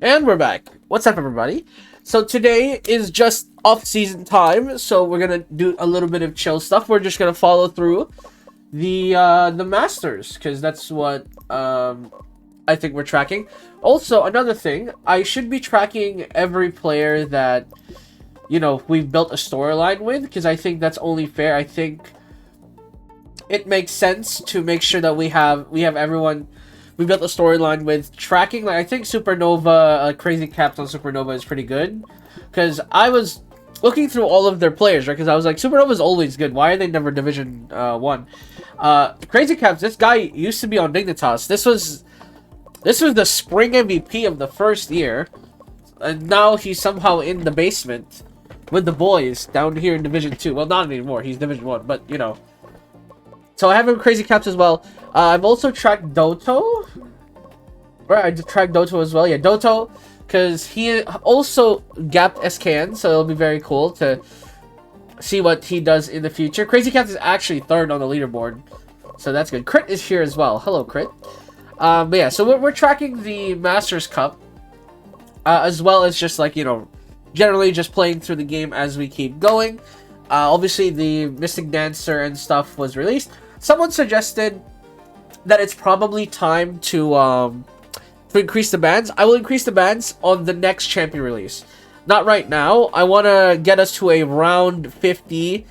And we're back. What's up, everybody? So today is just off-season time, so we're gonna do a little bit of chill stuff. We're just gonna follow through the Masters, because that's what I think we're tracking. Also, another thing, I should be tracking every player that, you know, we've built a storyline with, because I think that's only fair. I think it makes sense to make sure that we have everyone we built a storyline with tracking. Like, I think Supernova, Crazy Caps on Supernova is pretty good, because I was looking through all of their players, right? Because I was like, Supernova is always good. Why are they never Division 1? Crazy Caps, this guy used to be on Dignitas. This was the spring MVP of the first year, and now he's somehow in the basement with the boys down here in Division 2. Well, not anymore. He's Division 1, but you know. So I have him Crazy Caps as well. I've also tracked Doto. Right, I just tracked Doto as well. Yeah, Doto, because he also gapped SKN, so it'll be very cool to see what he does in the future. Crazy Caps is actually third on the leaderboard, so that's good. Crit is here as well. Hello, Crit. But yeah, so we're tracking the Masters Cup, as well as just, like, you know, generally just playing through the game as we keep going. Obviously, the Mystic Dancer and stuff was released. Someone suggested that it's probably time to increase the bans. I will increase the bans on the next champion release. Not right now. I want to get us to a round 50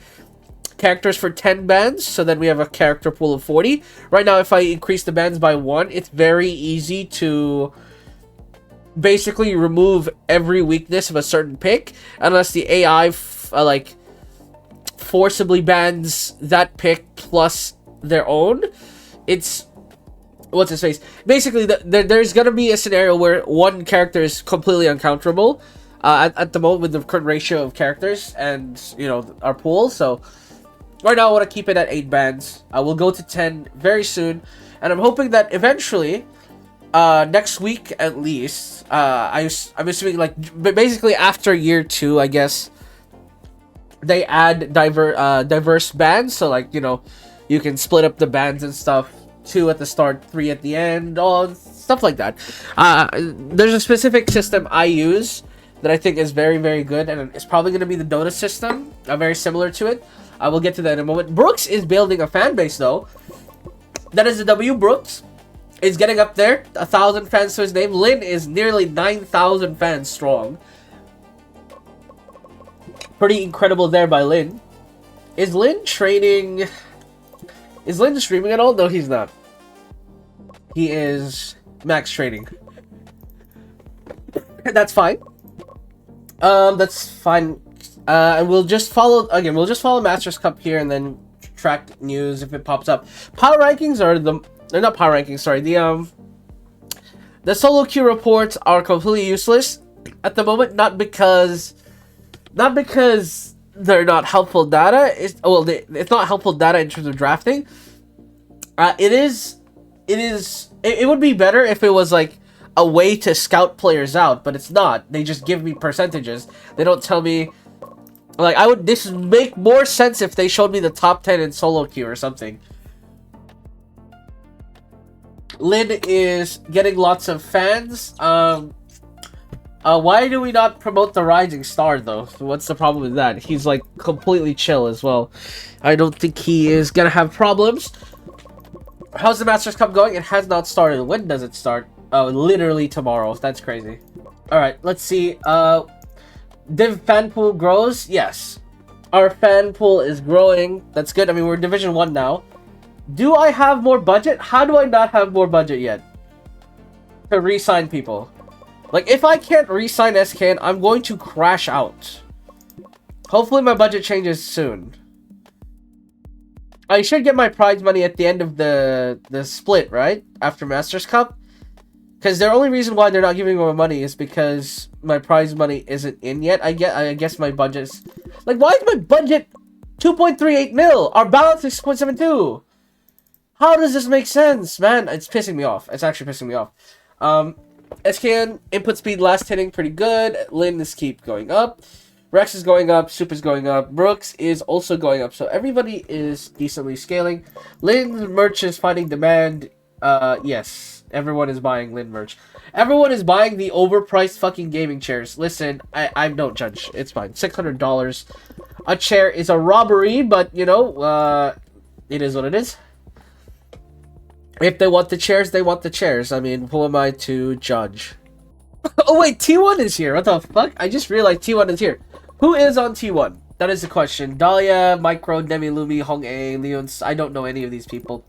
characters for 10 bans, so then we have a character pool of 40. Right now, if I increase the bans by 1, it's very easy to basically remove every weakness of a certain pick, unless the AI forcibly bans that pick plus their own. It's what's his face. Basically, there's gonna be a scenario where one character is completely uncounterable at the moment with the current ratio of characters and, you know, our pool. So right now I want to keep it at 8 bans. I will go to 10 very soon, and I'm hoping that eventually next week at least, I'm assuming, like, basically after year 2, I guess, they add diverse bans. So, like, you know, you can split up the bans and stuff. 2 at the start, 3 at the end, all stuff like that. There's a specific system I use that I think is very, very good, and it's probably going to be the Dota system, very similar to it. I will get to that in a moment. Brooks is building a fan base, though. That is the W. Brooks is getting up there. 1,000 fans to his name. Lynn is nearly 9,000 fans strong. Pretty incredible there by Lynn. Is Lynn training? Is Lynn streaming at all? No, he's not. He is max training. That's fine. That's fine. And we'll just follow again. We'll just follow Masters Cup here, and then track news if it pops up. Power rankings are they're not power rankings. Sorry, the solo queue reports are completely useless at the moment. Not because they're not helpful data. It's not helpful data in terms of drafting. It would be better if it was like a way to scout players out, but it's not. They just give me percentages. They don't tell me, like, this would make more sense if they showed me the top 10 in solo queue or something. Lynn is getting lots of fans. Why do we not promote the Rising Star, though? What's the problem with that? He's, like, completely chill as well. I don't think he is gonna have problems. How's the Masters Cup going? It has not started. When does it start? Oh, literally tomorrow. That's crazy. Alright, let's see. Div fan pool grows? Yes. Our fan pool is growing. That's good. I mean, we're Division 1 now. Do I have more budget? How do I not have more budget yet to re-sign people? Like, if I can't re-sign SKN, I'm going to crash out. Hopefully my budget changes soon. I should get my prize money at the end of the split, right? After Masters Cup. Because the only reason why they're not giving me more money is because my prize money isn't in yet. I guess my budget's... Like, why is my budget 2.38 mil? Our balance is 6.72. How does this make sense, man? It's pissing me off. It's actually pissing me off. SKN input speed last hitting pretty good. Lynn is keep going up. Rex is going up. Soup is going up. Brooks is also going up. So everybody is decently scaling. Lynn's merch is finding demand. Yes. Everyone is buying Lin merch. Everyone is buying the overpriced fucking gaming chairs. Listen, I don't judge. It's fine. $600 a chair is a robbery, but, you know, it is what it is. If they want the chairs, they want the chairs. I mean, who am I to judge? Oh, wait, T1 is here. What the fuck? I just realized T1 is here. Who is on T1? That is the question. Dahlia, Micro, Demi Lumi, Hong A, Leon. I don't know any of these people.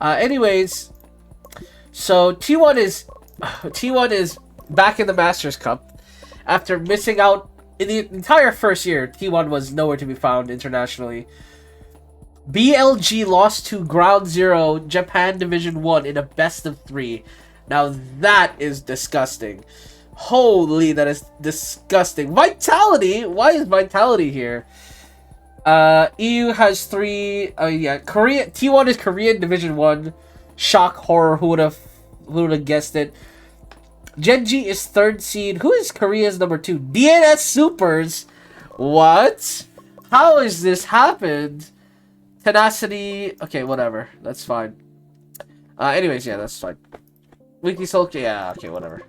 Anyways, so T1 is back in the Masters Cup after missing out in the entire first year. T1 was nowhere to be found internationally. BLG lost to Ground Zero Japan Division 1 in a best of 3. Now that is disgusting. Holy, that is disgusting. Vitality? Why is Vitality here? EU has 3. Yeah, Korea. T1 is Korean Division 1. Shock, horror. Who would have guessed it? Genji is 3rd seed. Who is Korea's number 2? DNS Supers. What? How has this happened? Tenacity. Okay, whatever. That's fine. Anyways, yeah, that's fine. Weekly Soul. Yeah, okay, whatever.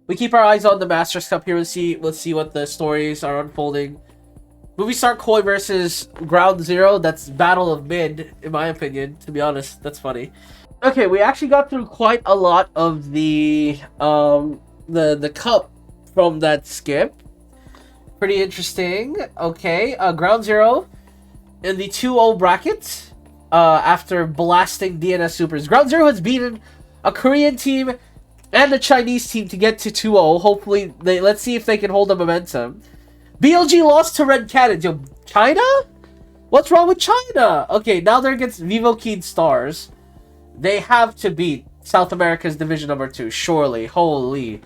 We keep our eyes on the Masters Cup here. Let's see what the stories are unfolding. Movie Star Koi versus Ground Zero. That's Battle of Mid, in my opinion. To be honest, that's funny. Okay, we actually got through quite a lot of the cup from that skip. Pretty interesting. Okay, Ground Zero in the 2-0 bracket. After blasting DNS Supers, Ground Zero has beaten a Korean team and a Chinese team to get to 2-0. Hopefully, let's see if they can hold the momentum. BLG lost to Red Cannons. Yo, China? What's wrong with China? Okay, now they're against Vivo Keen Stars. They have to beat South America's Division number 2, surely. Holy.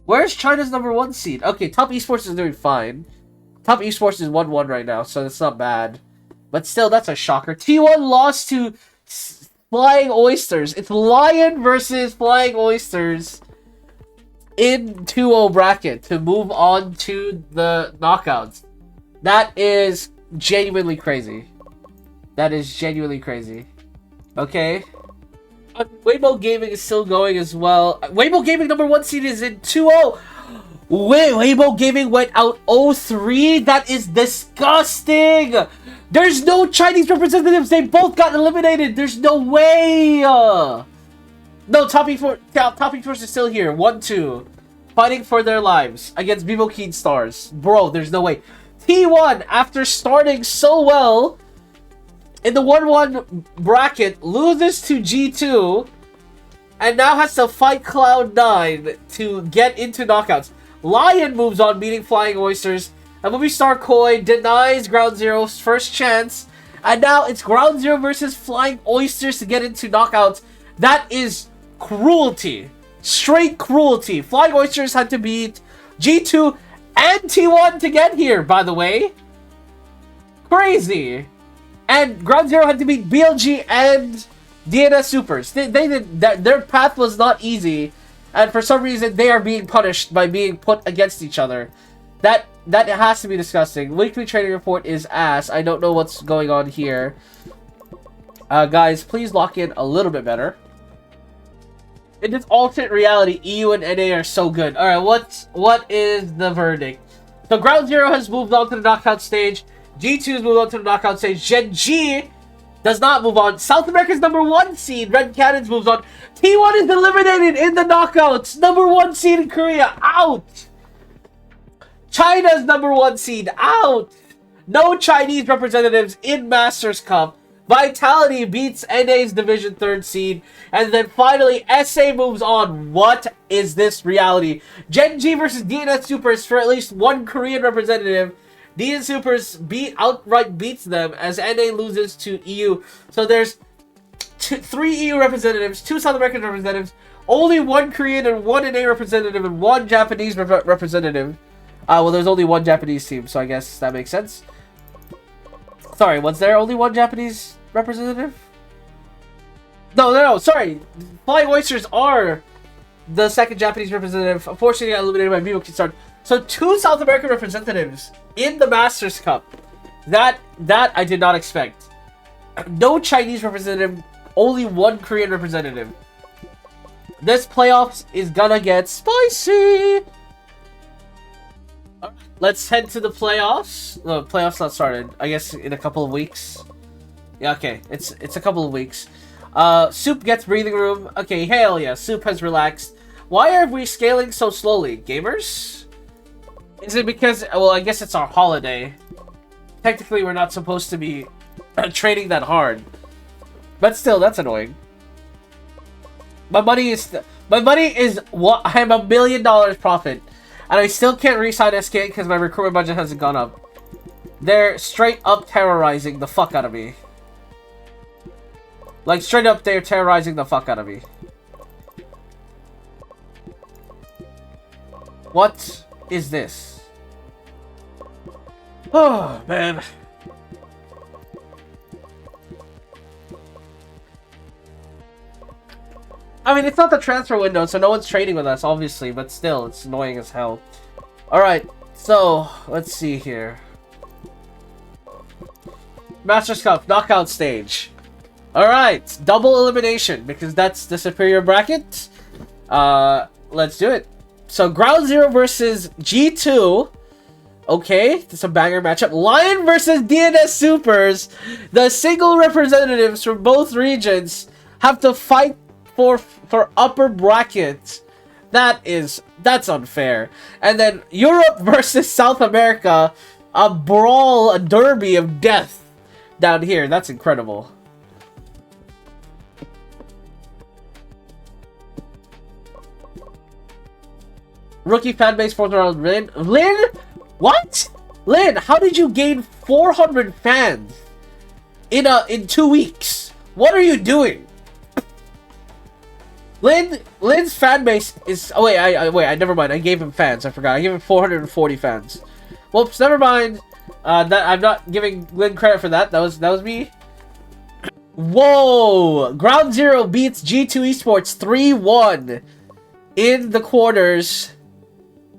Where's China's number 1 seed? Okay, Top Esports is doing fine. Top Esports is 1-1 right now, so that's not bad. But still, that's a shocker. T1 lost to Flying Oysters. It's Lyon versus Flying Oysters in 2-0 bracket to move on to the knockouts. That is genuinely crazy. That is genuinely crazy. Okay. Weibo Gaming is still going as well. Weibo Gaming number 1 seed is in 2-0. Wait, Weibo Gaming went out 0-3? That is disgusting! There's no Chinese representatives. They both got eliminated. There's no way. No, Top Esports is still here. 1-2. Fighting for their lives against Vivo Keen Stars. Bro, there's no way. T1, after starting so well in the 1-1 bracket, loses to G2 and now has to fight Cloud9 to get into knockouts. Lyon moves on, beating Flying Oysters. And Movie Star Koi denies Ground Zero's first chance. And now it's Ground Zero versus Flying Oysters to get into knockouts. That is cruelty. Straight cruelty. Flying Oysters had to beat G2 and T1 to get here, by the way. Crazy. And Ground Zero had to beat BLG and DNS Supers. They did that. Their path was not easy. And for some reason, they are being punished by being put against each other. That has to be disgusting. Weekly training report is ass. I don't know what's going on here. Guys, please lock in a little bit better. In this alternate reality, EU and NA are so good. Alright, what is the verdict? So Ground Zero has moved on to the knockout stage. G2 has moved on to the knockout stage. Gen G does not move on. South America's number 1 seed, Red Cannons, moves on. T1 is eliminated in the knockouts. Number 1 seed in Korea, out. China's number 1 seed, out. No Chinese representatives in Masters Cup. Vitality beats NA's Division 3rd seed. And then finally, SA moves on. What is this reality? Gen G versus DNS Supers for at least 1 Korean representative. DNS Supers outright beats them as NA loses to EU. So there's 3 EU representatives, 2 South American representatives, only 1 Korean and 1 NA representative, and 1 Japanese representative. Well, there's only 1 Japanese team, so I guess that makes sense. Sorry, was there only 1 Japanese representative? No, sorry. Flying Oysters are the 2nd Japanese representative. Unfortunately, got eliminated by Vivo Keen Stars. So 2 South American representatives in the Masters Cup. That I did not expect. No Chinese representative, only 1 Korean representative. This playoffs is gonna get spicy. Alright, let's head to the playoffs. No, playoffs not started. I guess in a couple of weeks. Yeah, okay. It's a couple of weeks. Soup gets breathing room. Okay, hell yeah. Soup has relaxed. Why are we scaling so slowly? Gamers? Is it because... Well, I guess it's our holiday. Technically, we're not supposed to be trading that hard. But still, that's annoying. My money is what I'm $1 million profit, and I still can't re-sign SK because my recruitment budget hasn't gone up. They're straight up terrorizing the fuck out of me. Like straight up, they're terrorizing the fuck out of me. What is this? Oh man. I mean, it's not the transfer window, so no one's trading with us, obviously, but still, it's annoying as hell. Alright, so, let's see here. Masters Cup, knockout stage. Alright, double elimination, because that's the superior bracket. Let's do it. So, Ground Zero versus G2. Okay, that's a banger matchup. Lyon versus DNS Supers. The single representatives from both regions have to fight for upper brackets. That's unfair. And then Europe versus South America, a brawl, a derby of death down here. That's incredible. Rookie fanbase 4th round. Lynn? What? Lynn, how did you gain 400 fans in 2 weeks? What are you doing? Lynn's fan base is... Oh, wait, I never mind. I gave him fans. I forgot. I gave him 440 fans. Whoops, never mind. That I'm not giving Lynn credit for that. That was me. Whoa! Ground Zero beats G2 Esports 3-1 in the quarters.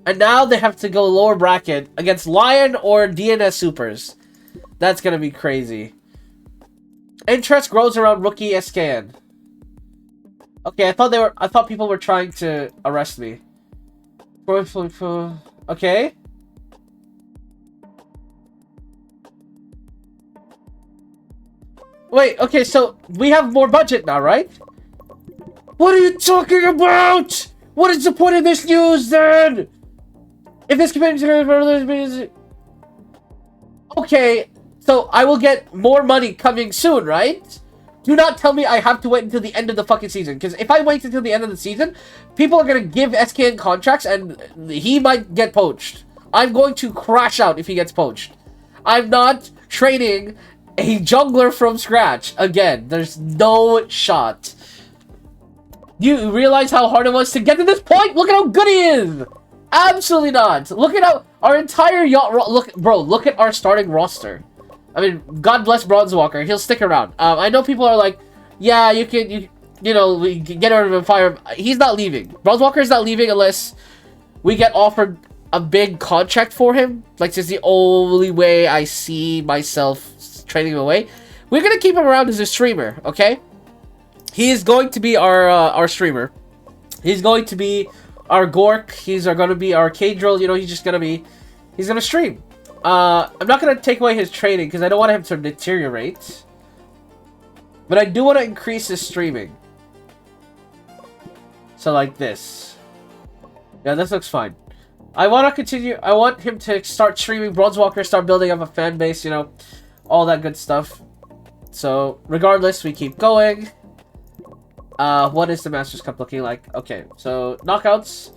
And now they have to go lower bracket against Lyon or DNS Supers. That's gonna be crazy. Interest grows around rookie SKN. Okay, I thought people were trying to arrest me. Okay. Wait, okay, so we have more budget now, right? What are you talking about? What is the point of this news then? If this community... Okay, so I will get more money coming soon, right? Do not tell me I have to wait until the end of the fucking season. Because if I wait until the end of the season, people are going to give SKN contracts and he might get poached. I'm going to crash out if he gets poached. I'm not trading a jungler from scratch. Again, there's no shot. You realize how hard it was to get to this point? Look at how good he is! Absolutely not. Look at how our entire yacht... Look at our starting roster. I mean, God bless Bronzewalker. He'll stick around. I know people are like, yeah, you know, we can get out of him, fire him. He's not leaving. Bronzewalker is not leaving unless we get offered a big contract for him. Like, this is the only way I see myself trading him away. We're going to keep him around as a streamer, okay? He is going to be our streamer. He's going to be our Gork. He's going to be our K-Drill. You know, he's going to stream. I'm not going to take away his training because I don't want him to deteriorate. But I do want to increase his streaming. So like this. Yeah, this looks fine. I want to continue. I want him to start streaming Bronzewalker, start building up a fan base, you know, all that good stuff. So regardless, we keep going. What is the Masters Cup looking like? Okay, so knockouts.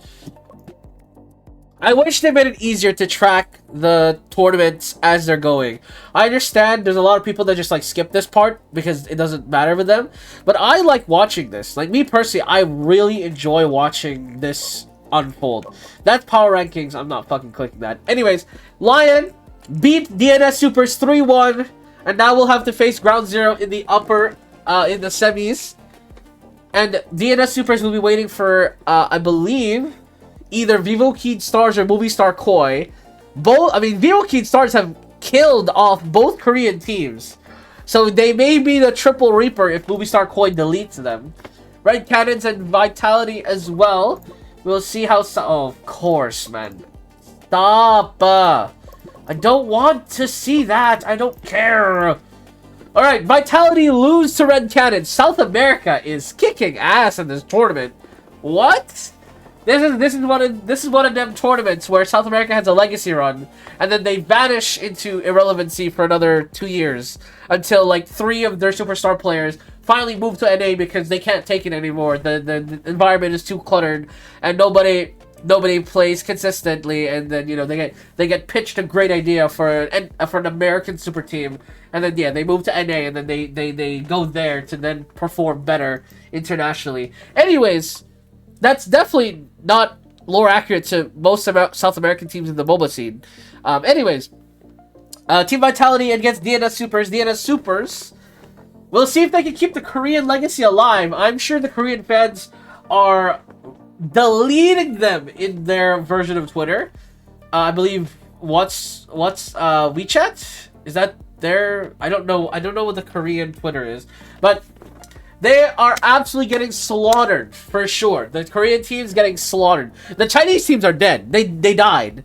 I wish they made it easier to track the tournaments as they're going. I understand there's a lot of people that just like skip this part because it doesn't matter with them. But I like watching this. Like me personally, I really enjoy watching this unfold. That's power rankings. I'm not fucking clicking that. Anyways, Lyon beat DNS Supers 3-1. And now we'll have to face Ground Zero in the upper, in the semis. And DNS Supers will be waiting for, I believe, either Vivo Keen Stars or Movie Star Koi. Both, I mean, Vivo Keen Stars have killed off both Korean teams. So they may be the triple reaper if Movie Star Koi deletes them. Red Cannons and Vitality as well. We'll see how... Oh, of course, man. Stop! I don't want to see that. I don't care. Alright, Vitality lose to Red Cannons. South America is kicking ass in this tournament. What? This is one of them tournaments where South America has a legacy run, and then they vanish into irrelevancy for another 2 years until like 3 of their superstar players finally move to NA because they can't take it anymore. The environment is too cluttered, and nobody plays consistently, and then they get pitched a great idea for an American super team, and then they move to NA, and then they go there to then perform better internationally. Anyways, that's definitely not lore accurate to most South American teams in the MOBA scene. Anyways, Team Vitality against DNS Supers. DNS Supers. We'll see if they can keep the Korean legacy alive. I'm sure the Korean fans are deleting them in their version of Twitter. I believe what's WeChat? Is that their... I don't know what the Korean Twitter is, but they are absolutely getting slaughtered for sure. The Korean team's getting slaughtered. The Chinese teams are dead. They died.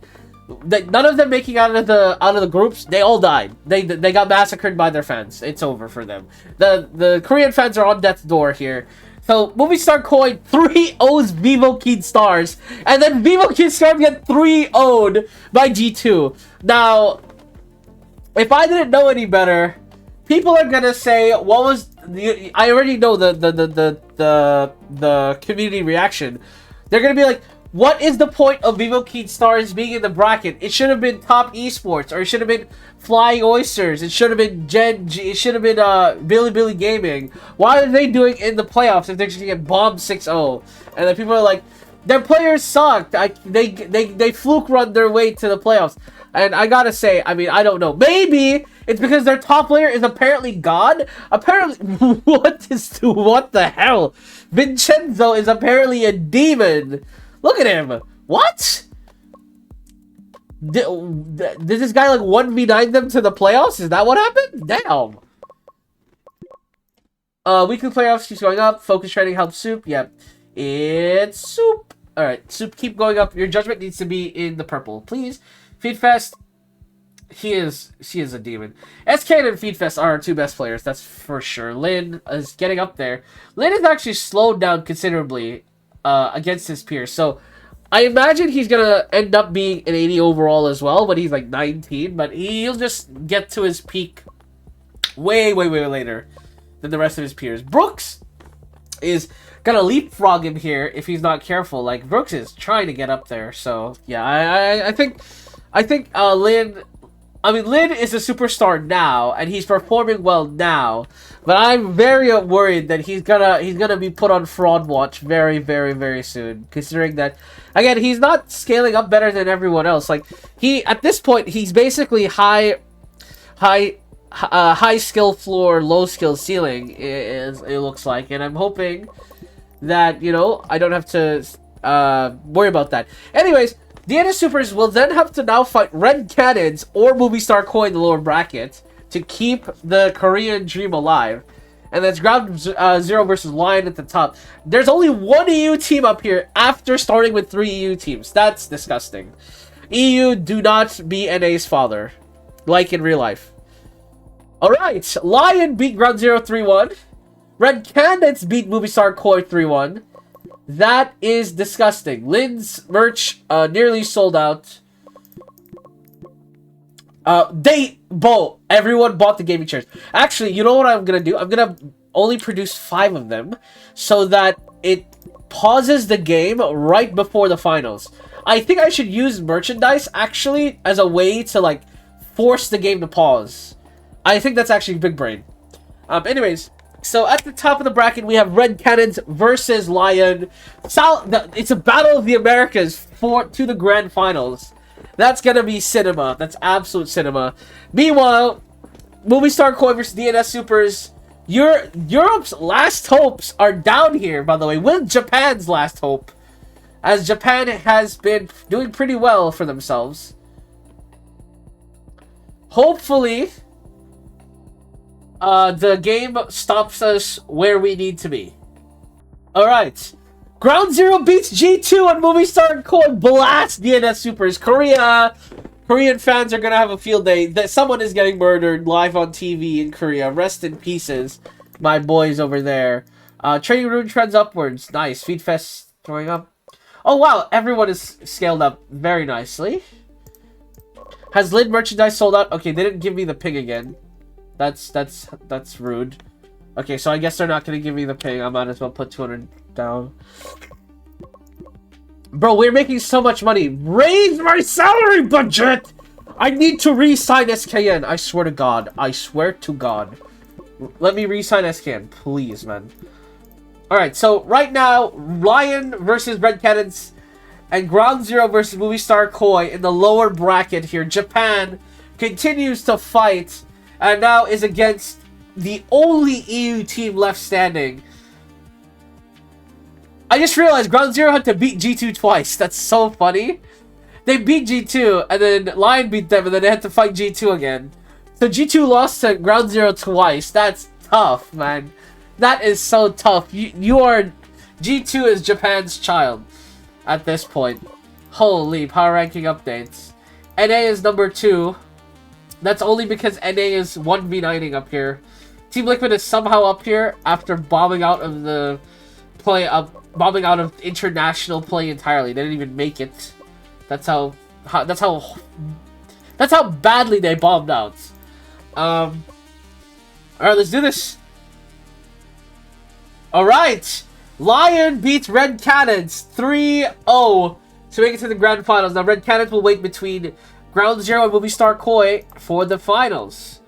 None of them making out of the groups. They all died. They got massacred by their fans. It's over for them. The Korean fans are on death's door here. So Movistar Coin 3-0s Vivo Keen Stars, and then Vivo Keen Stars get 3-0'd by G2. Now, if I didn't know any better, people are gonna say, "What was the?" I already know the community reaction. They're gonna be like, "What is the point of Vivo Keen Stars being in the bracket? It should have been Top Esports, or it should have been Flying Oysters. It should have been Gen G. It should have been Billy Gaming. Why are they doing in the playoffs if they're just gonna get bombed 6-0?" And then people are like, "Their players sucked. They fluke run their way to the playoffs." And I gotta say, I mean, I don't know. Maybe it's because their top player is apparently God. Apparently, what the hell? Vincenzo is apparently a demon. Look at him. What? Did this guy like 1v9 them to the playoffs? Is that what happened? Damn. Weekly playoffs keeps going up. Focus training helps Soup. Yep. It's Soup. Alright, Soup, keep going up. Your judgment needs to be in the purple, please. Feedfest. She is a demon. SK and Feedfest are our 2 best players, that's for sure. Lyn is getting up there. Lyn is actually slowed down considerably against his peers. So I imagine he's gonna end up being an 80 overall as well, but he's like 19. But he'll just get to his peak way later than the rest of his peers. Brooks is gonna leapfrog him here if he's not careful. Like, Brooks is trying to get up there. So yeah, I think Lyn. I mean, Lyn is a superstar now, and he's performing well now. But I'm very worried that he's gonna be put on fraud watch very soon. Considering that, again, he's not scaling up better than everyone else. Like, at this point he's basically high skill floor, low skill ceiling. It looks like, and I'm hoping that I don't have to worry about that. Anyways. DNS Supers will then have to now fight Red Cannons or Movistar Coin in the lower bracket to keep the Korean dream alive. And that's Ground Zero versus Lyon at the top. There's only 1 EU team up here after starting with 3 EU teams. That's disgusting. EU, do not be NA's father. Like in real life. Alright, Lyon beat Ground Zero 3-1. Red Cannons beat Movistar Coin 3-1. That is disgusting. Lyn's merch nearly sold out. Everyone bought the gaming chairs. Actually, you know what I'm gonna do? I'm gonna only produce 5 of them so that it pauses the game right before the finals. I think I should use merchandise actually as a way to like force the game to pause. I think that's actually big brain. Anyways. So at the top of the bracket, we have Red Cannons versus Lyon. It's a battle of the Americas to the grand finals. That's gonna be cinema. That's absolute cinema. Meanwhile, Movistar Coin versus DNS Supers. Europe's last hopes are down here, by the way, with Japan's last hope, as Japan has been doing pretty well for themselves. Hopefully, the game stops us where we need to be. Alright. Ground Zero beats G2 on Movie Star Koi blast DNS Supers. Korean fans are gonna have a field day. That someone is getting murdered live on TV in Korea. Rest in pieces, my boys over there. Trading Rune trends upwards. Nice. Feed Fest going up. Oh wow, everyone is scaled up very nicely. Has Lid merchandise sold out? Okay, they didn't give me the ping again. That's rude. Okay, so I guess they're not gonna give me the ping. I might as well put 200 down. Bro, we're making so much money. Raise my salary budget! I need to re-sign SKN. I swear to God. I swear to God. Let me re-sign SKN, please, man. Alright, so right now, Lyon versus Red Cannons and Ground Zero versus Movie Star Koi in the lower bracket here. Japan continues to fight and now is against the only EU team left standing. I just realized Ground Zero had to beat G2 twice. That's so funny. They beat G2, and then Lyon beat them, and then they had to fight G2 again. So G2 lost to Ground Zero twice. That's tough, man. That is so tough. You are... G2 is Japan's child at this point. Holy, power ranking updates. NA is number 2. That's only because NA is 1v9ing up here. Team Liquid is somehow up here after bombing out of the play up. Bombing out of international play entirely. They didn't even make it. That's how badly they bombed out. Alright, let's do this. Alright. Lyon beats Red Cannons 3-0 to make it to the grand finals. Now Red Cannons will wait between Ground Zero and Movie Star Koi for the finals.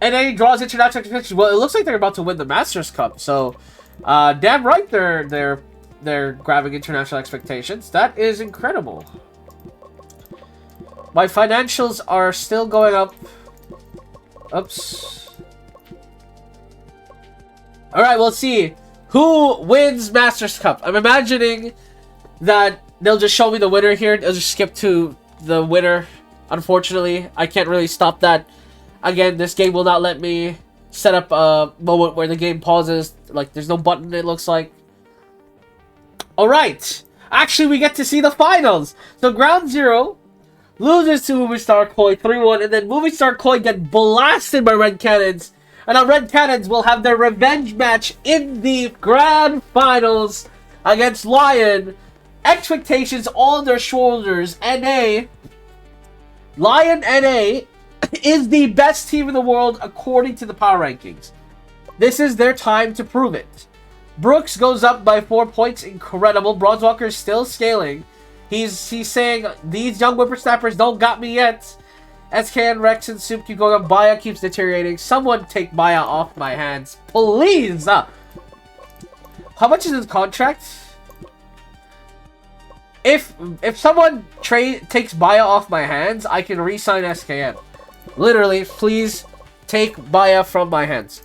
NA draws international expectations. Well, it looks like they're about to win the Masters Cup, so damn right they're grabbing international expectations. That is incredible. My financials are still going up. Oops. Alright, we'll see who wins Masters Cup. I'm imagining that they'll just show me the winner here. They'll just skip to the winner. Unfortunately, I can't really stop that. Again, this game will not let me set up a moment where the game pauses. Like, there's no button, it looks like. Alright. Actually, we get to see the finals. So, Ground Zero loses to Movie Star Koi 3-1. And then Movie Star Koi get blasted by Red Cannons. And now Red Cannons will have their revenge match in the grand finals against Lyon. Expectations on their shoulders. Lyon NA is the best team in the world according to the power rankings. This is their time to prove it. Brooks goes up by 4 points. Incredible. Bronzewalker is still scaling. He's saying, these young whippersnappers don't got me yet. SKN, Rex, and Soup keep going up. Baya keeps deteriorating. Someone take Baya off my hands, please. How much is his contract? If someone takes Baya off my hands, I can re-sign SKN. Literally, please take Baya from my hands.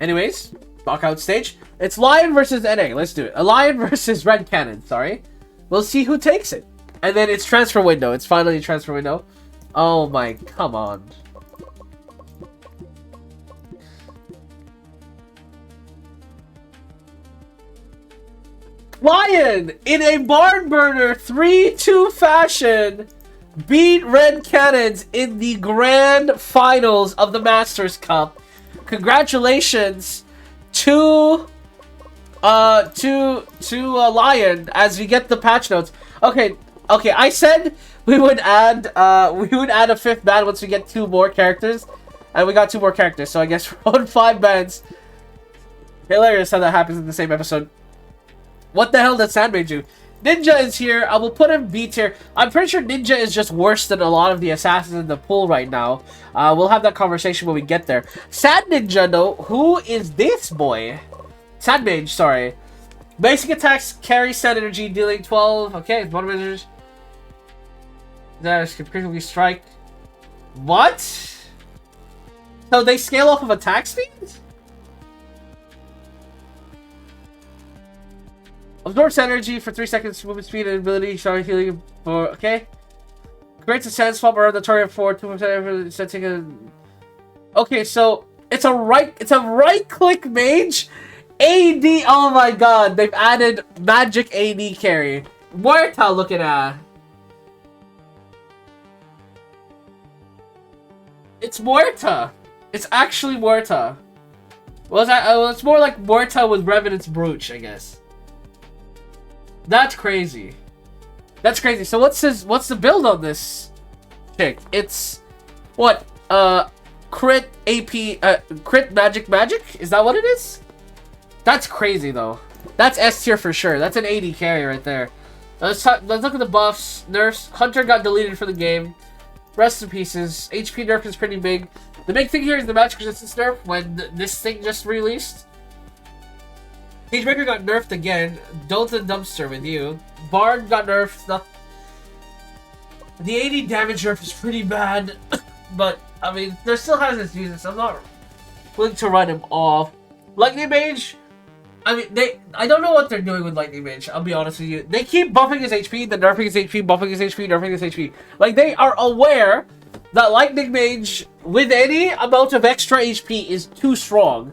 Anyways, knockout stage. It's Lyon versus NA. Let's do it. A Lyon versus Red Cannon. Sorry. We'll see who takes it. And then it's transfer window. It's finally transfer window. Oh my, come on. Lyon, in a barn burner 3-2 fashion, beat Red Cannons in the grand finals of the Masters Cup. Congratulations to Lyon as we get the patch notes. Okay, I said we would add a 5th band once we get 2 more characters, and we got 2 more characters. So I guess we're on 5 bands. Hilarious how that happens in the same episode. What the hell did Sandmage do? Ninja is here. I will put him B tier. I'm pretty sure Ninja is just worse than a lot of the assassins in the pool right now. We'll have that conversation when we get there. Sad Ninja, though. Who is this boy? Sandmage, sorry. Basic attacks carry Sand Energy, dealing 12. Okay, bottom measures. That can critically strike. What? So they scale off of attack speed? Absorbs energy for 3 seconds, movement speed and ability, showing healing for... Okay. Creates a sand swamp around the target for 2% setting a... Okay, so It's a right click mage. AD. Oh my god, they've added magic AD carry. Muerta looking at. It's Muerta. It's actually Muerta. Well, it's more like Muerta with Revenant's Brooch, I guess. That's crazy. That's crazy. So what's the build on this chick? It's what? Crit AP crit magic? Is that what it is? That's crazy though. That's S tier for sure. That's an 80 carry right there. Let's look at the buffs. Nerfs. Hunter got deleted for the game. Rest in pieces. HP nerf is pretty big. The big thing here is the magic resistance nerf when this thing just released. Cagebreaker got nerfed again. Dolton Dumpster with you. Bard got nerfed. The 80 damage nerf is pretty bad. But, I mean, there still has its uses. I'm not willing to write him off. Lightning Mage. I mean, I don't know what they're doing with Lightning Mage, I'll be honest with you. They keep buffing his HP, then nerfing his HP, buffing his HP, nerfing his HP. Like, they are aware that Lightning Mage, with any amount of extra HP, is too strong.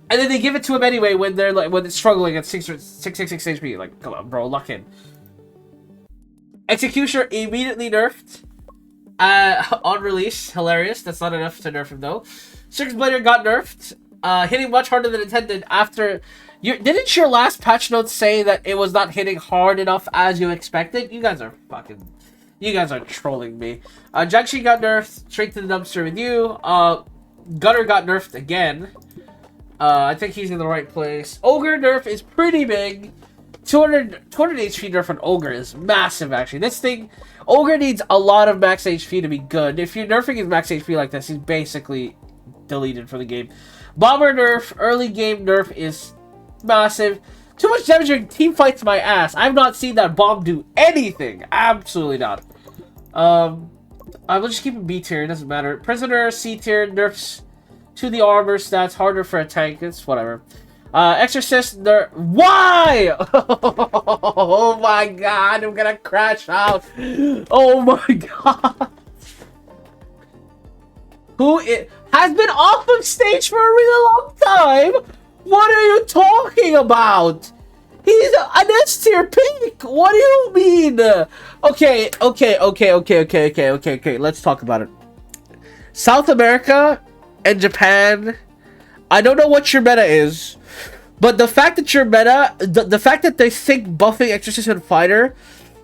And then they give it to him anyway when they're like when it's struggling at 666 HP. Like, come on, bro, lock in. Executioner immediately nerfed on release. Hilarious. That's not enough to nerf him, though. Circus Blader got nerfed. Hitting much harder than intended after... Didn't your last patch notes say that it was not hitting hard enough as you expected? You guys are fucking... You guys are trolling me. Jiangxi got nerfed. Straight to the dumpster with you. Gunner got nerfed again. I think he's in the right place. Ogre nerf is pretty big. 200 HP nerf on Ogre is massive, actually. This thing... Ogre needs a lot of max HP to be good. If you're nerfing his max HP like this, he's basically deleted from the game. Bomber nerf, early game nerf is massive. Too much damage during team fights, my ass. I've not seen that bomb do anything. Absolutely not. I will just keep it B tier. It doesn't matter. Prisoner, C tier, nerfs to the armor stats. Harder for a tank. It's whatever. Exorcist, nerf. Why? Oh my god. I'm gonna crash out. Oh my god. Who has been off of stage for a really long time? What are you talking about? He's an S tier pick. What do you mean? Okay. Let's talk about it. South America and Japan. I don't know what your meta is, but the fact that your meta, the fact that they think buffing Exorcist and Fighter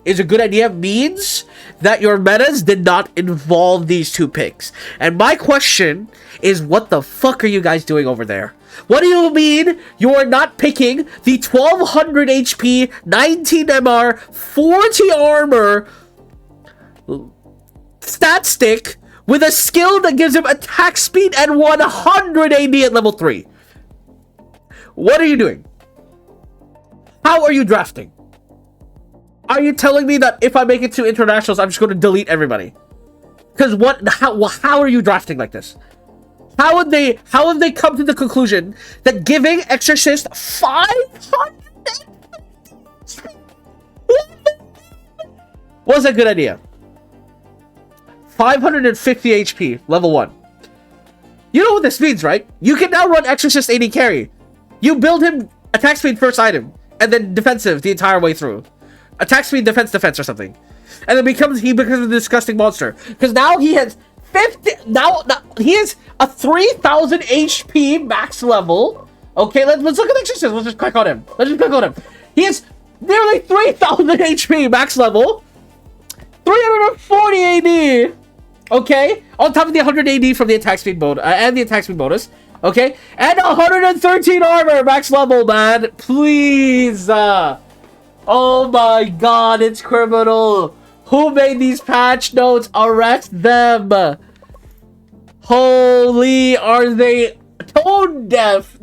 is a good idea means that your metas did not involve these two picks. And my question is, what the fuck are you guys doing over there? What do you mean you are not picking the 1200 HP, 19 MR, 40 armor stat stick with a skill that gives him attack speed and 100 AD at level 3? What are you doing? How are you drafting? Are you telling me that if I make it to internationals, I'm just going to delete everybody? Because how are you drafting like this? How have they come to the conclusion that giving Exorcist 500 was a good idea? 550 HP, level 1. You know what this means, right? You can now run Exorcist AD carry. You build him attack speed first item, and then defensive the entire way through. Attack speed, defense, or something. And then he becomes a disgusting monster. Because now he has 50... Now he has a 3000 HP max level. Okay, let's look at Exorcist. Let's just click on him. He has nearly 3000 HP max level. 340 AD. Okay? On top of the 100 AD from the attack speed bonus. And the attack speed bonus. Okay? And 113 armor max level, man. Please. Oh my god, it's criminal. Who made these patch notes? Arrest them. Holy, are they tone deaf?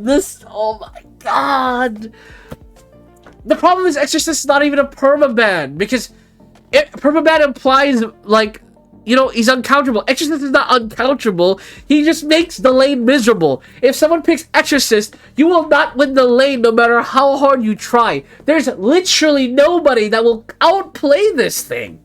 Oh my god. The problem is Exorcist is not even a permaban, because permaban implies, like, you know, he's uncounterable. Exorcist is not uncounterable. He just makes the lane miserable. If someone picks Exorcist, you will not win the lane no matter how hard you try. There's literally nobody that will outplay this thing.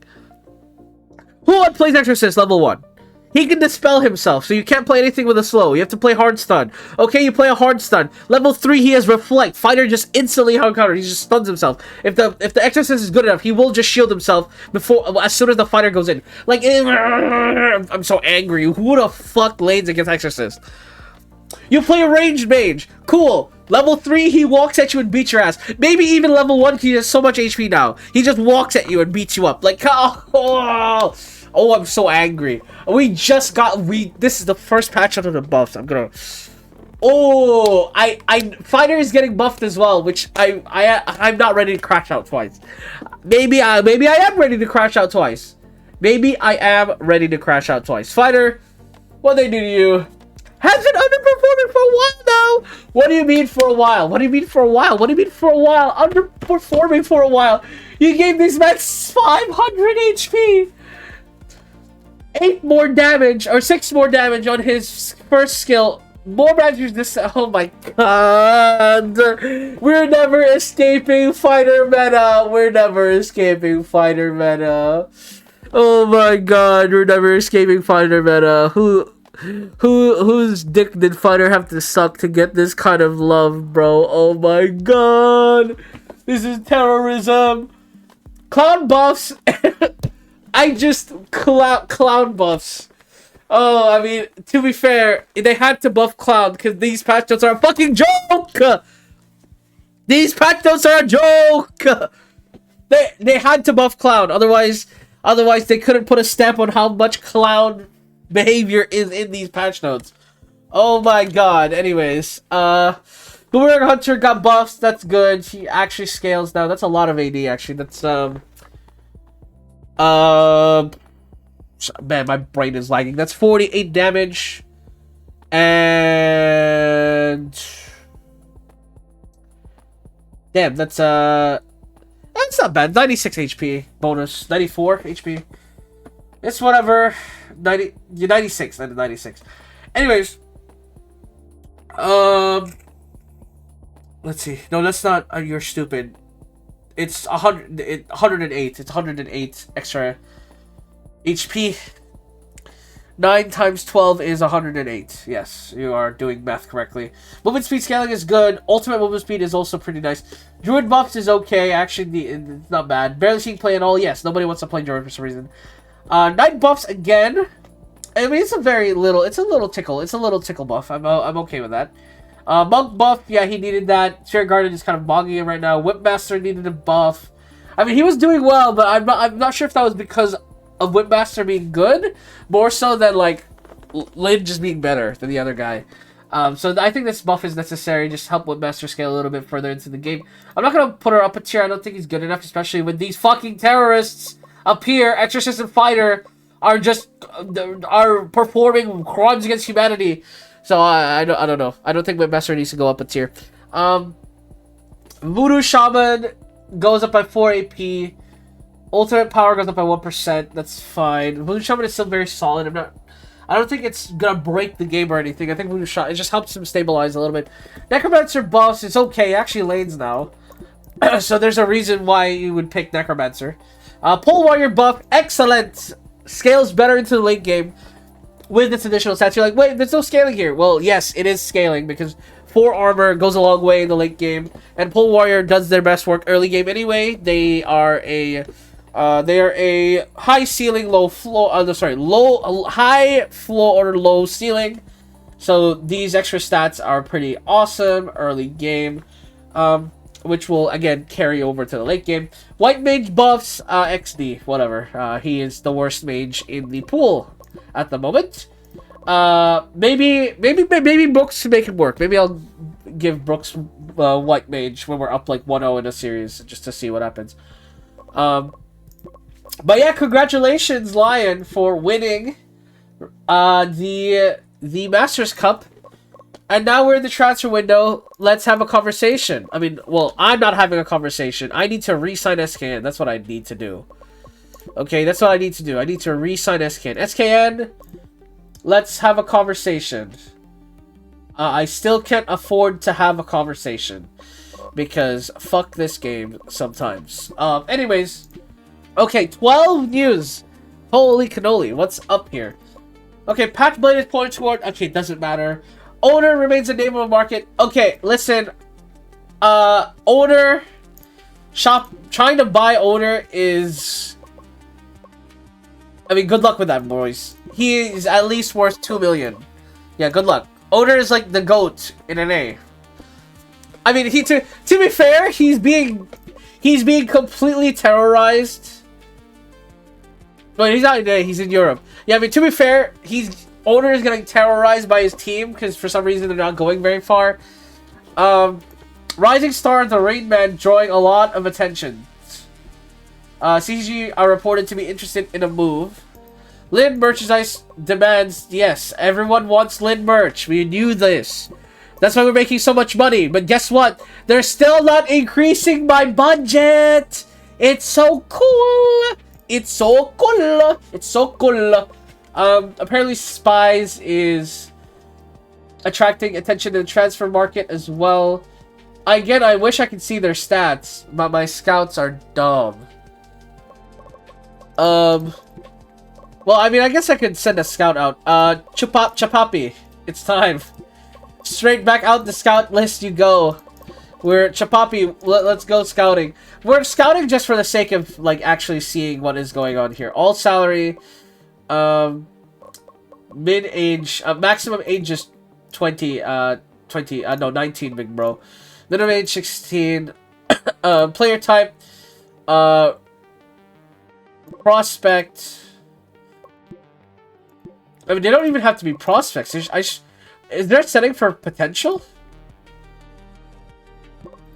Who outplays Exorcist level 1? He can dispel himself, so you can't play anything with a slow. You have to play hard stun. Okay, you play a hard stun. Level 3, he has reflect. Fighter just instantly hard counter. He just stuns himself. If the exorcist is good enough, he will just shield himself as soon as the fighter goes in. Like, I'm so angry. Who the fuck lanes against exorcist? You play a ranged mage. Cool. Level 3, he walks at you and beats your ass. Maybe even level 1, he has so much HP now. He just walks at you and beats you up. Like, oh, I'm so angry. We just got, this is the first patch out of the buffs. I'm gonna, Fighter is getting buffed as well, which I'm not ready to crash out twice. Maybe I am ready to crash out twice. Maybe I am ready to crash out twice. Fighter, what they do to you? Has been underperforming for a while now. What do you mean for a while? What do you mean for a while? What do you mean for a while? Underperforming for a while. You gave these men 500 HP. 8 more damage, or 6 more damage on his first skill. More damage this. Oh my god. We're never escaping fighter meta. We're never escaping fighter meta. Oh my god, we're never escaping fighter meta. Whose dick did fighter have to suck to get this kind of love, bro? Oh my god. This is terrorism. Clown buffs. I just clown buffs. Oh, I mean, to be fair, they had to buff clown because these patch notes are a fucking joke. These patch notes are a joke. They had to buff clown, otherwise they couldn't put a stamp on how much clown behavior is in these patch notes. Oh my god. Anyways, Boomerang Hunter got buffs. That's good. He actually scales now. That's a lot of AD. Actually, that's man, my brain is lagging. That's 48 damage. And damn, that's not bad. 96 HP bonus. 94 HP. It's whatever. 96. 96. Anyways, let's see. No, that's not. You're stupid. It's 108. It's 108 extra HP. 9 times 12 is 108. Yes, you are doing math correctly. Movement speed scaling is good. Ultimate movement speed is also pretty nice. Druid buffs is okay. Actually, it's not bad. Barely seeing play at all. Yes, nobody wants to play Druid for some reason. Knight buffs again. I mean, it's a little tickle. It's a little tickle buff. I'm okay with that. Monk buff, yeah, he needed that. Spirit Guardian is kind of bogging him right now. Whipmaster needed a buff. I mean, he was doing well, but I'm not sure if that was because of Whipmaster being good, more so than like Lyn just being better than the other guy. So I think this buff is necessary. Just help Whipmaster scale a little bit further into the game. I'm not gonna put her up a tier. I don't think he's good enough, especially when these fucking terrorists up here, Exorcist and Fighter, are performing crimes against humanity. So I don't know. I don't think Whipmaster needs to go up a tier. Voodoo Shaman goes up by 4 AP. Ultimate power goes up by 1%. That's fine. Voodoo Shaman is still very solid. I don't think it's gonna break the game or anything. I think Voodoo Shaman, it just helps him stabilize a little bit. Necromancer buffs, it's okay. It actually lanes now. So there's a reason why you would pick Necromancer. Pole Warrior buff, excellent. Scales better into the late game with its additional stats. You're like, wait, there's no scaling here. Well, yes, it is scaling because 4 armor goes a long way in the late game, and Pole Warrior does their best work early game anyway. They are a high ceiling, low floor. High floor or low ceiling. So these extra stats are pretty awesome early game, which will again carry over to the late game. White Mage buffs, XD, whatever. He is the worst mage in the pool at the moment. Maybe Brooks can make it work. Maybe I'll give Brooks White Mage when we're up like 1-0 in a series just to see what happens. But yeah, congratulations, Lyon, for winning the Masters Cup. And now we're in the transfer window. Let's have a conversation. I mean, well, I'm not having a conversation. I need to re-sign SKN. That's what I need to do. Okay, that's what I need to do. I need to re-sign SKN. SKN, let's have a conversation. I still can't afford to have a conversation. Because fuck this game sometimes. Anyways. Okay, 12 news. Holy cannoli. What's up here? Okay, Patch Blade is pointing toward... Okay, doesn't matter. Owner remains a name of a market. Okay, listen. Owner... Shop... Trying to buy Owner is... I mean, good luck with that, boys. He is at least worth 2 million. Yeah, good luck. Owner is like the GOAT in NA. I mean, to be fair, he's being completely terrorized. But he's not in NA, he's in Europe. Yeah, I mean, to be fair, Owner is getting terrorized by his team because for some reason they're not going very far. Rising Star, the Rain Man, drawing a lot of attention. CCG are reported to be interested in a move. Lyn merchandise demands, yes, everyone wants Lyn merch. We knew this. That's why we're making so much money. But guess what? They're still not increasing my budget. It's so cool. It's so cool. It's so cool. Apparently Spies is attracting attention in the transfer market as well. Again, I wish I could see their stats, but my scouts are dumb. Well, I mean, I guess I could send a scout out. Chapapi, it's time. Straight back out the scout list you go. We're Chapapi, let's go scouting. We're scouting just for the sake of, like, actually seeing what is going on here. All salary, mid-age, maximum age is 19, big bro. Minimum age 16. Player type, prospect. I mean, they don't even have to be prospects. Is there a setting for potential?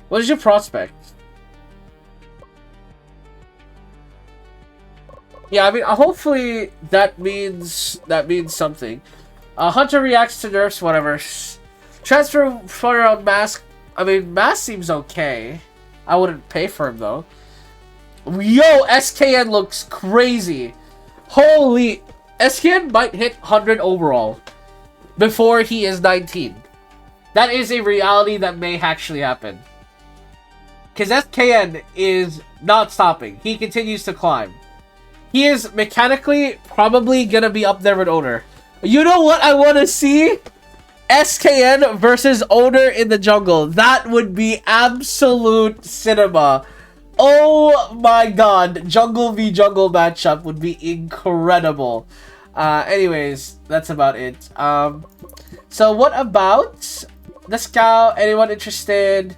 What is your prospect? Yeah, I mean, hopefully that means something. Hunter reacts to nerfs, whatever. Transfer flutter out Mask. I mean, Mask seems okay. I wouldn't pay for him though. Yo, SKN looks crazy. Holy, SKN might hit 100 overall before he is 19. That is a reality that may actually happen. Because SKN is not stopping. He continues to climb. He is mechanically probably going to be up there with Owner. You know what I want to see? SKN versus Owner in the jungle. That would be absolute cinema. Oh my god. Jungle v jungle matchup would be incredible. Anyways, that's about it. So what about the scout? Anyone interested?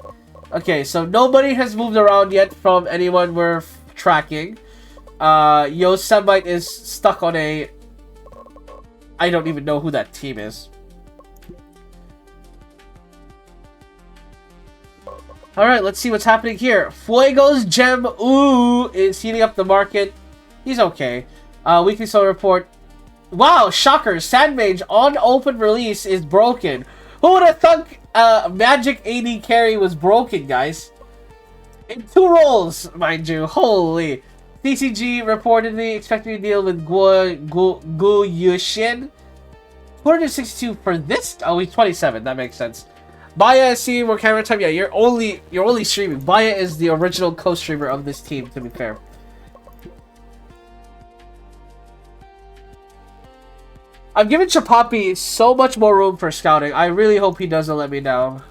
Okay, so nobody has moved around yet from anyone we're tracking. Yosemite is stuck on a... I don't even know who that team is. Alright, let's see what's happening here. Fuego's Gem, ooh, is heating up the market. He's okay. Weekly Soul Report. Wow, shocker. Sandmage on open release is broken. Who would have thought Magic AD carry was broken, guys? In 2 rolls, mind you. Holy. TCG reportedly expecting to deal with Gu Yushin. 262 for this? Oh, he's 27. That makes sense. Baya is seeing more camera time. Yeah, you're only streaming. Baya is the original co-streamer of this team, to be fair. I'm giving Chapapi so much more room for scouting. I really hope he doesn't let me down.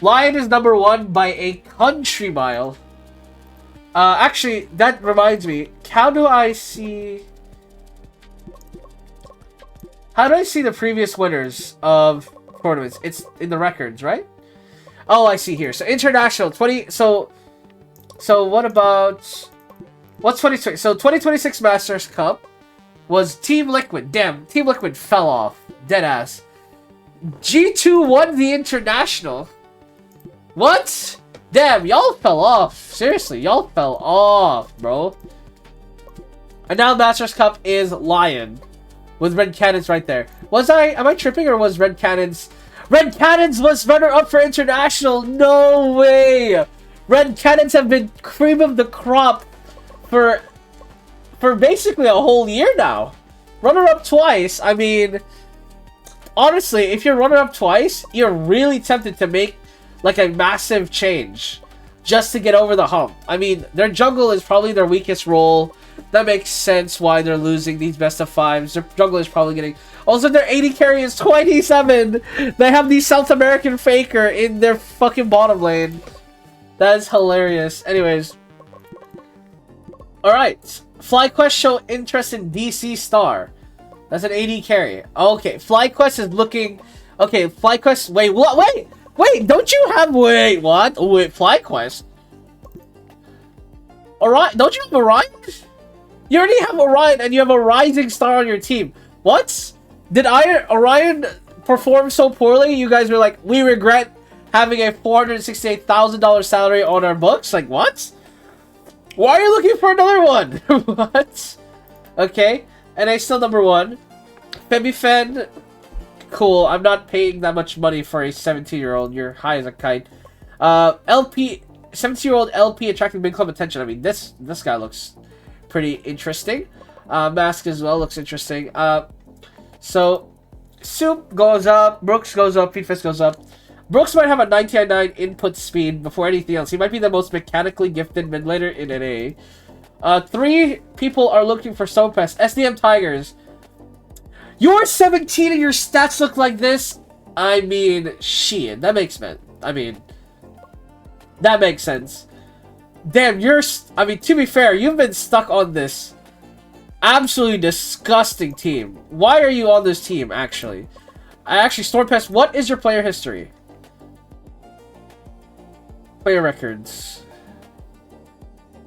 Lyon is #1 by a country mile. Actually, that reminds me. How do I see the previous winners of tournaments? It's in the records, right? Oh, I see here. So international 20. So what about what's 2020? So 2026 Masters Cup was Team Liquid. Damn, Team Liquid fell off. Deadass. G2 won the international. What? Damn, y'all fell off. Seriously, y'all fell off, bro. And now Masters Cup is Lyon. With Red Cannons right there. Am I tripping, or was Red Cannons... Red Cannons was runner-up for international! No way! Red Cannons have been cream of the crop for basically a whole year now. Runner-up twice. I mean, honestly, if you're runner-up twice, you're really tempted to make like a massive change just to get over the hump. I mean, their jungle is probably their weakest role. That makes sense why they're losing these best of fives. Their jungler is probably getting... Also, their 80 carry is 27. They have the South American faker in their fucking bottom lane. That is hilarious. Anyways. Alright. FlyQuest show interest in DC Star. That's an 80 carry. Okay, FlyQuest is looking... Okay, FlyQuest... Wait, what? Wait, don't you have... Wait, what? Wait, FlyQuest? Alright, don't you have Orion? You already have Orion, and you have a Rising Star on your team. What? Did Orion perform so poorly? You guys were like, we regret having a $468,000 salary on our books? Like, what? Why are you looking for another one? What? Okay, and I still number 1. Femifen, cool. I'm not paying that much money for a 17-year-old. You're high as a kite. LP, 17-year-old LP attracting big club attention. I mean, this guy looks pretty interesting. Mask as well looks interesting. So, Soup goes up, Brooks goes up, Feedfest goes up. Brooks might have a 99 input speed before anything else. He might be the most mechanically gifted mid laner in NA. 3 people are looking for Sopest. SDM Tigers. You're 17 and your stats look like this? I mean, shit. That makes sense. That makes sense. Damn, I mean, to be fair, you've been stuck on this absolutely disgusting team. Why are you on this team, actually? Stormpest, what is your player history? Player records.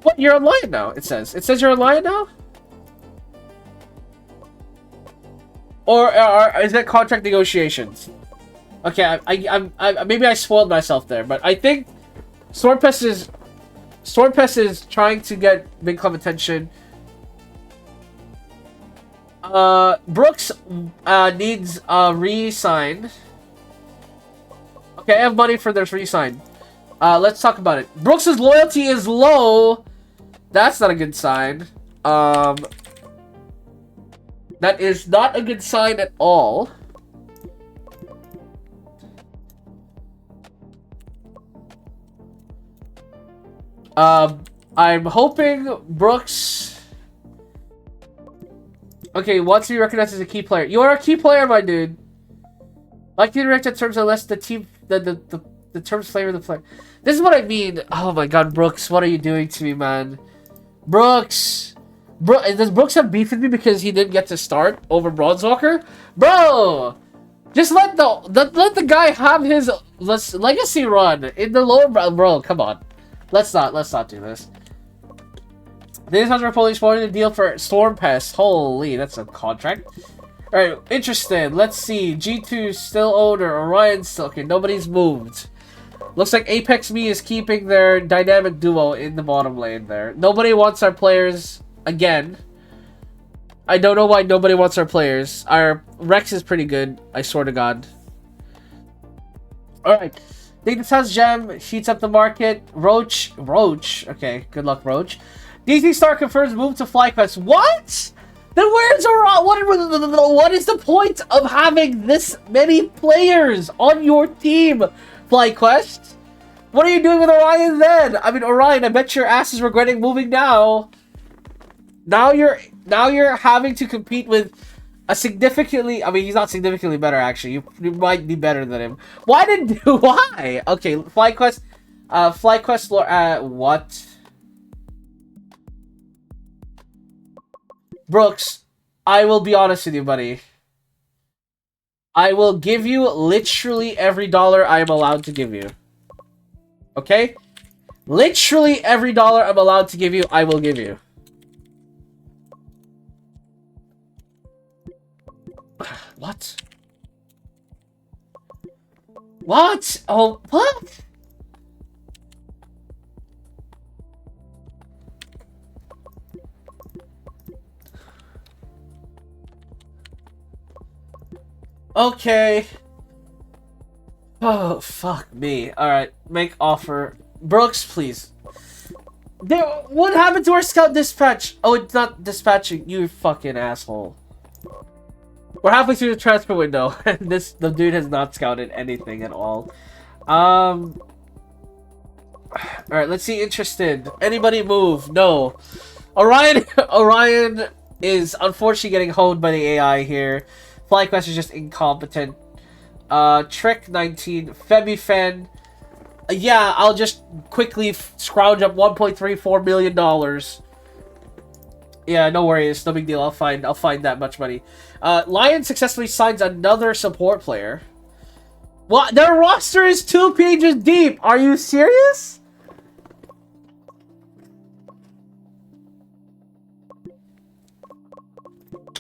What? You're on Lyon now, it says. It says you're on Lyon now? Or is that contract negotiations? Okay, I maybe I spoiled myself there, but I think Stormpest is trying to get big club attention. Brooks needs a re-sign. Okay, I have money for this re-sign. Let's talk about it. Brooks' loyalty is low. That's not a good sign. That is not a good sign at all. I'm hoping Brooks... Okay, wants to be recognized as a key player. You are a key player, my dude. Like to interact in terms unless the team... The terms flavor the player. This is what I mean. Oh my god, Brooks, what are you doing to me, man? Brooks! Does Brooks have beef with me because he didn't get to start over Bronzewalker? Bro! Just let the guy have his legacy run in the lower... Bro, come on. Let's not do this. These are police wanting a deal for Stormpest. Holy, that's a contract. Alright, interested. Let's see. G2 still owner. Orion's still... Okay, nobody's moved. Looks like Apex Me is keeping their dynamic duo in the bottom lane there. Nobody wants our players again. I don't know why nobody wants our players. Our Rex is pretty good, I swear to God. Alright. Dignitas Gem heats up the market. Roach. Okay, good luck, Roach. DC Star confirms move to FlyQuest. What? Then where's Orion? What is the point of having this many players on your team, FlyQuest? What are you doing with Orion then? I mean, Orion, I bet your ass is regretting moving now. Now you're having to compete with a significantly... I mean, he's not significantly better, actually. You might be better than him. Why? Okay, FlyQuest... FlyQuest... what? Brooks, I will be honest with you, buddy. I will give you literally every dollar I am allowed to give you. Okay? Literally every dollar I'm allowed to give you, I will give you. What? What? Oh, what? Okay. Oh, fuck me. Alright, make offer. Brooks, please. What happened to our scout dispatch? Oh, it's not dispatching. You fucking asshole. We're halfway through the transfer window, and the dude has not scouted anything at all. Alright, let's see. Interested. Anybody move? No. Orion Orion is unfortunately getting honed by the AI here. FlyQuest is just incompetent. Trick 19, FemiFen. Yeah, I'll just quickly scrounge up $1.34 million. Yeah, no worries, no big deal. I'll find that much money. Lyon successfully signs another support player. What? Their roster is 2 pages deep. Are you serious?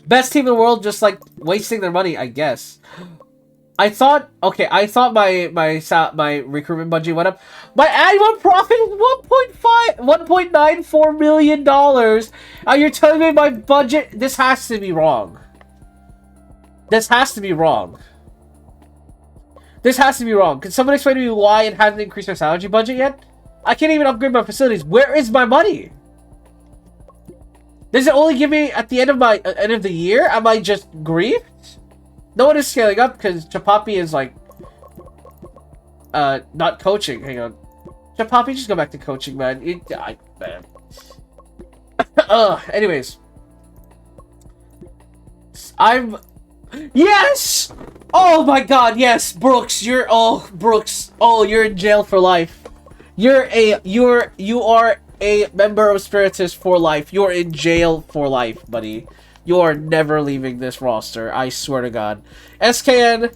Best team in the world, just like wasting their money, I guess. I thought my recruitment budget went up. My annual profit is $1.94 million. You're telling me my budget? This has to be wrong. This has to be wrong. This has to be wrong. Can someone explain to me why it hasn't increased my salary budget yet? I can't even upgrade my facilities. Where is my money? Does it only give me at the end of the year? Am I just grieved? No one is scaling up because Chapapi is like not coaching. Hang on. Chapapi, just go back to coaching, man. Man. Anyways. Yes! Oh my god, yes, Brooks, Brooks. Oh, you're in jail for life. You are a member of Spiritus for life. You're in jail for life, buddy. You are never leaving this roster. I swear to God. SKN.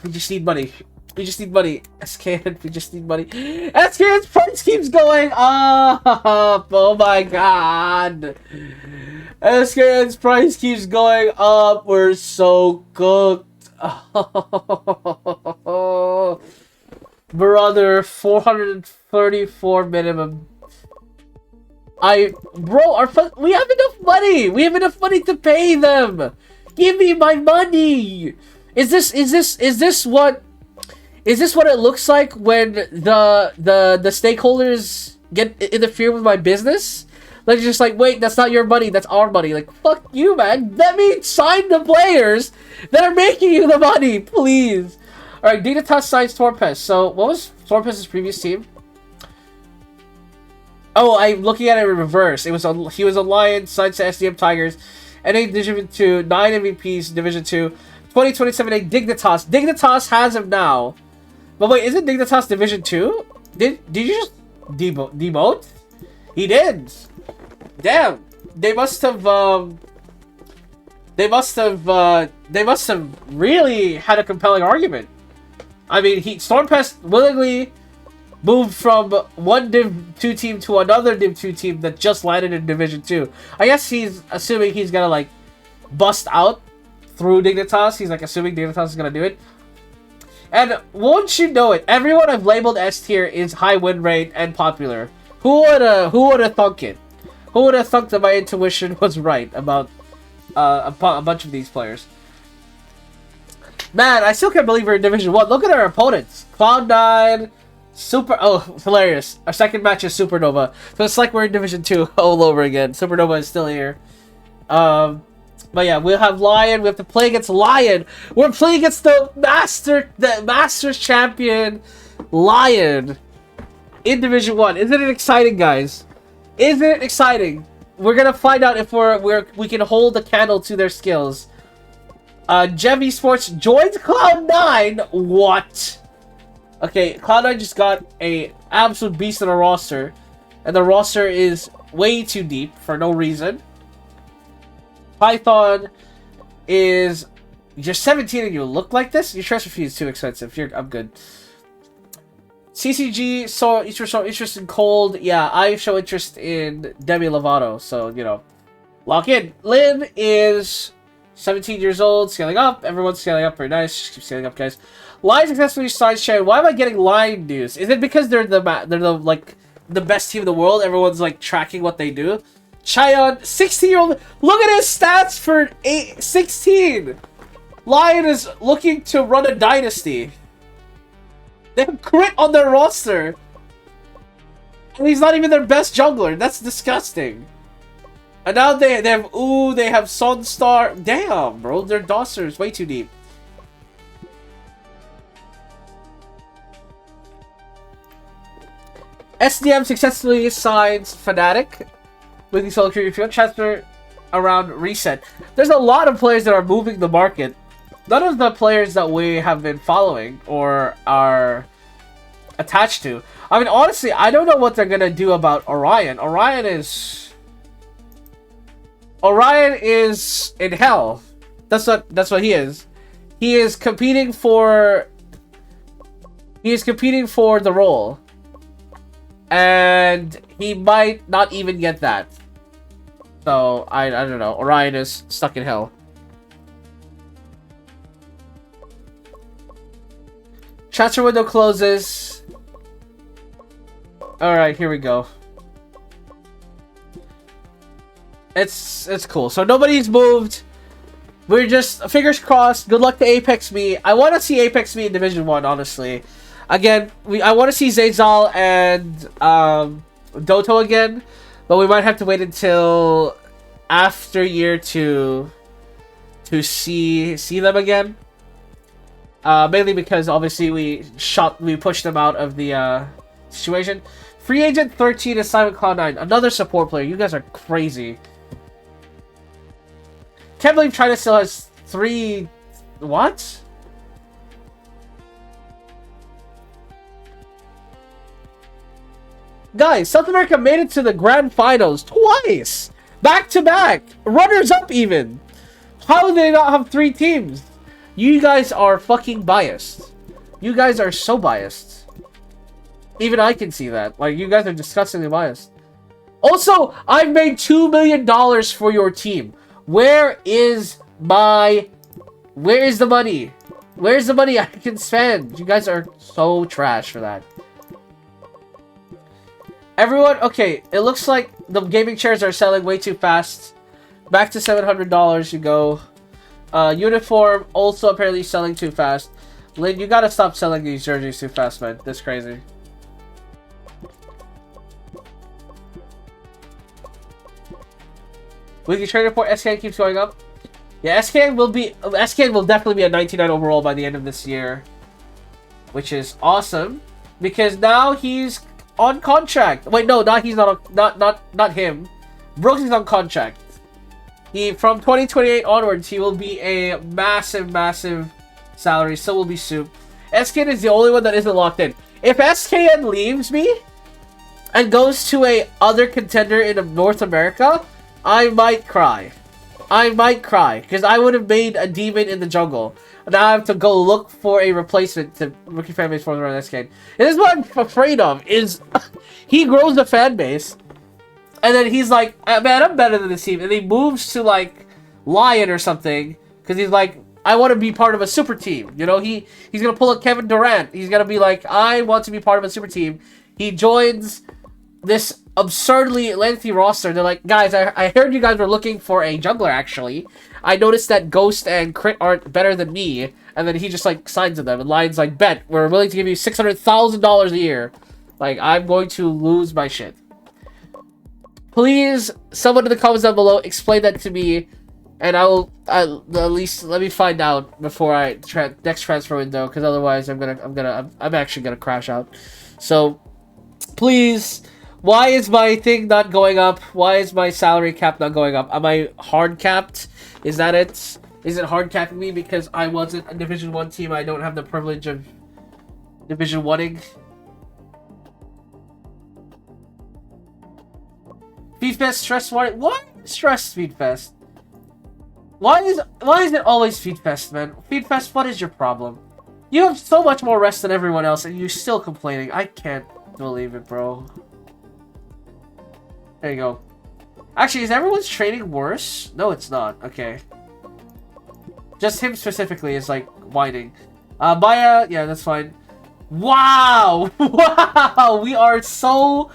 We just need money. We just need money. SKN. We just need money. SKN's price keeps going up. Oh my God. SKN's price keeps going up. We're so cooked. Oh. Brother, 434 minimum. We have enough money. We have enough money to pay them. Give me my money. Is this what it looks like when the stakeholders get interfere with my business? Like, just like, wait, that's not your money, that's our money. Like, fuck you, man. Let me sign the players that are making you the money, please. All right, Dignitas signs Torpes. So, what was Torpes' previous team? Oh, I'm looking at it in reverse. He was a Lyon, signed to SDM Tigers, NA Division 2, 9 MVPs, Division 2, 2027 A Dignitas. Dignitas has him now. But wait, isn't Dignitas Division 2? Did you just demote? He did. Damn. They must have really had a compelling argument. I mean, Stormpest willingly moved from one Div 2 team to another Div 2 team that just landed in Division 2. I guess he's assuming he's gonna, like, bust out through Dignitas. He's, like, assuming Dignitas is gonna do it. And won't you know it, everyone I've labeled S tier is high win rate and popular. Who would've thunk it? Who would've thunk that my intuition was right about a bunch of these players? Man, I still can't believe we're in Division 1. Look at our opponents. Cloud9, oh, hilarious. Our second match is Supernova. So it's like we're in Division 2 all over again. Supernova is still here. But yeah, we'll have Lyon. We have to play against Lyon. We're playing against the Masters champion, Lyon, in Division 1. Isn't it exciting, guys? Isn't it exciting? We're gonna find out if we can hold a candle to their skills. Gem Esports joins Cloud9. What? Okay, Cloud9 just got a absolute beast on the roster, and the roster is way too deep for no reason. Python is, you're 17 and you look like this. Your transfer fee is too expensive. I'm good. CCG, so interest in Cold. Yeah, I show interest in Demi Lovato, so you know, lock in. Lynn is 17 years old, scaling up. Everyone's scaling up. Very nice. Just keep scaling up, guys. Lion successfully signs Shan. Why am I getting Lion news? Is it because they're the best team in the world? Everyone's like tracking what they do. Chayon, 16-year-old. Look at his stats for 16. Lion is looking to run a dynasty. They have crit on their roster, and he's not even their best jungler. That's disgusting. And now they have Sunstar. Damn, bro, their roster is way too deep. SDM successfully signs Fnatic with the solo queue. If you want transfer around reset, there's a lot of players that are moving the market. None of the players that we have been following or are attached to. I mean, honestly, I don't know what they're gonna do about Orion. Orion is in hell. That's what he is. He is competing for the role. And he might not even get that. So, I don't know. Orion is stuck in hell. Transfer window closes. Alright, here we go. It's cool. So nobody's moved. We're just, fingers crossed. Good luck to Apex Me. I want to see Apex Me in Division 1, honestly. Again, I want to see Zayzal and Doto again. But we might have to wait until after year 2 to see them again. Mainly because obviously we pushed them out of the situation. Free Agent 13 is Simon Cloud9, another support player. You guys are crazy. Can't believe China still has 3... What? Guys, South America made it to the grand finals twice! Back to back! Runners up even! How do they not have 3 teams? You guys are fucking biased. You guys are so biased. Even I can see that. Like, you guys are disgustingly biased. Also, I've made $2 million for your team. Where is the money? Where's the money I can spend? You guys are so trash for that. Everyone, okay, it looks like the gaming chairs are selling way too fast. Back to $700 you go. Uniform also apparently selling too fast. Lynn, you gotta stop selling these jerseys too fast, man. That's crazy. Weekly trade report, SKN keeps going up. Yeah, SKN will definitely be a 99 overall by the end of this year. Which is awesome. Because now he's on contract. Wait, no, he's not not him. Brooks is on contract. From 2028 onwards, he will be a massive salary. So will be Soup. SKN is the only one that isn't locked in. If SKN leaves me and goes to a other contender in North America, I might cry. Because I would have made a demon in the jungle. Now I have to go look for a replacement to Rookie Fanbase for the SKN. And this is what I'm afraid of, is he grows the fan base, and then he's like, man, I'm better than this team. And he moves to, like, Lyon or something, because he's like, I want to be part of a super team. You know, he's going to pull a Kevin Durant. He's going to be like, I want to be part of a super team. He joins this absurdly lengthy roster. They're like, guys, I heard you guys were looking for a jungler, actually. I noticed that Ghost and Crit aren't better than me. And then he just, like, signs to them. And Lion's like, bet, we're willing to give you $600,000 a year. Like, I'm going to lose my shit. Please, someone in the comments down below, explain that to me. And at least let me find out before I next transfer window. Because otherwise, I'm actually gonna crash out. So, please... Why is my thing not going up? Why is my salary cap not going up? Am I hard capped? Is that it? Is it hard capping me because I wasn't a Division 1 team? I don't have the privilege of Division 1ing? Feedfest stress warning. What? Stress Feedfest. Why is it always Feedfest, man? Feedfest, what is your problem? You have so much more rest than everyone else and you're still complaining. I can't believe it, bro. There you go. Actually, is everyone's training worse? No, it's not. Okay. Just him specifically is, like, whining. Maya, yeah, that's fine. Wow! Wow! We are so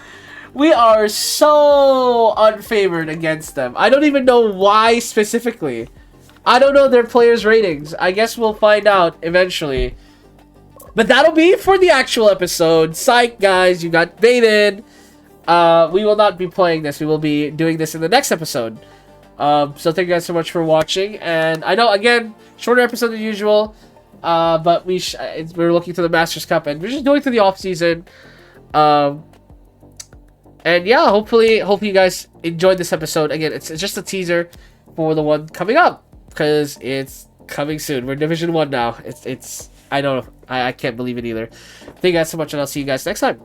unfavored against them. I don't even know why specifically. I don't know their players' ratings. I guess we'll find out eventually. But that'll be for the actual episode. Psych, guys, you got baited. We will not be playing this. We will be doing this in the next episode. So thank you guys so much for watching. And I know, again, shorter episode than usual. But we're looking through the Masters Cup and we're just going through the off season. And yeah, hopefully you guys enjoyed this episode. Again, it's just a teaser for the one coming up, because it's coming soon. We're Division 1 now. It's I don't know. I can't believe it either. Thank you guys so much, and I'll see you guys next time.